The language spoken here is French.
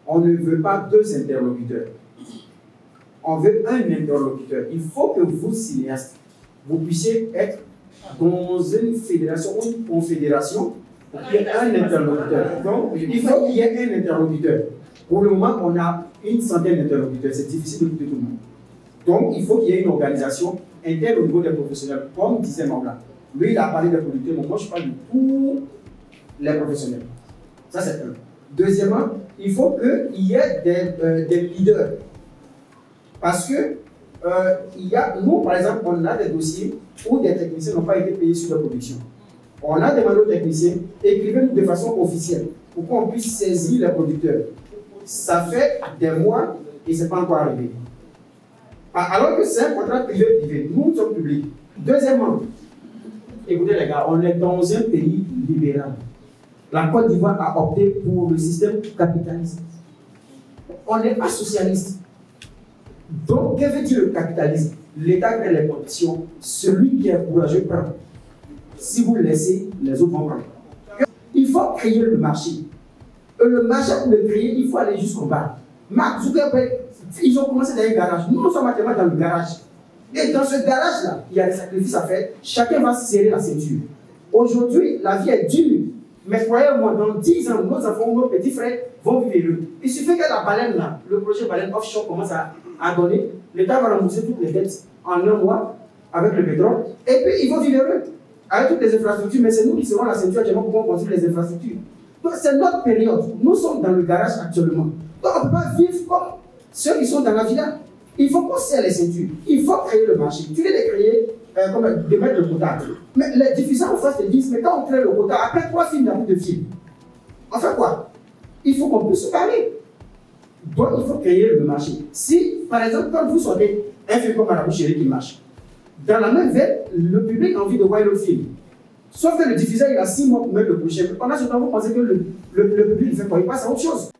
on ne veut pas deux interlocuteurs. On veut un interlocuteur. Il faut que vous, cinéastes, vous puissiez être dans une fédération ou une confédération pour qu'il y ait un interlocuteur. Donc, il faut qu'il y ait un interlocuteur. Pour le moment, on a une centaine d'interlocuteurs. C'est difficile d'écouter tout le monde. Donc, il faut qu'il y ait une organisation interne au niveau des professionnels, comme disait Maula. Lui, il a parlé des producteurs, mais moi, je parle de tous les professionnels. Ça, c'est un. Deuxièmement, il faut qu'il y ait des leaders. Parce que nous, par exemple, on a des dossiers où des techniciens n'ont pas été payés sur la production. On a demandé aux techniciens, écrivez-nous de façon officielle pour qu'on puisse saisir les producteurs. Ça fait des mois et ce n'est pas encore arrivé. Alors que c'est un contrat privé-privé, nous sommes publics. Deuxièmement, écoutez les gars, on est dans un pays libéral. La Côte d'Ivoire a opté pour le système capitaliste. On n'est pas socialiste. Donc, que veut dire le capitalisme? L'État crée les conditions, celui qui est courageux prend. Si vous le laissez, les autres vont prendre. Il faut créer le marché. Le marché, pour le créer, il faut aller jusqu'au bas. Mark Zuckerberg, ils ont commencé dans un garage. Nous sommes actuellement dans le garage. Et dans ce garage-là, il y a des sacrifices à faire. Chacun va serrer la ceinture. Aujourd'hui, la vie est dure. Mais croyez-moi, dans 10 ans, nos enfants, nos petits frères vont vivre heureux. Il suffit que la baleine, là, le projet baleine offshore commence à donner. L'État va rembourser toutes les dettes en un mois avec le pétrole. Et puis, ils vont vivre heureux avec toutes les infrastructures. Mais c'est nous qui serons la ceinture actuellement pour construire les infrastructures. Donc, c'est notre période. Nous sommes dans le garage actuellement. Donc, on ne peut pas vivre comme ceux qui sont dans la villa. Il faut qu'on serre les ceintures. Il faut créer le marché. Tu viens de créer, de mettre le quota. Mais les diffuseurs en face te disent, mais quand on crée le quota, après 3 films, il n'y a plus de films. On fait quoi? Il faut qu'on puisse se parler. Donc, il faut créer le marché. Si, par exemple, quand vous sortez un film comme Marabout Chéri qui marche, dans la même veine, le public a envie de voir l'autre film. Sauf que le diffuseur, il a 6 mois pour mettre le prochain. Pendant ce temps, vous pensez que le public, il fait quoi? Il passe à autre chose.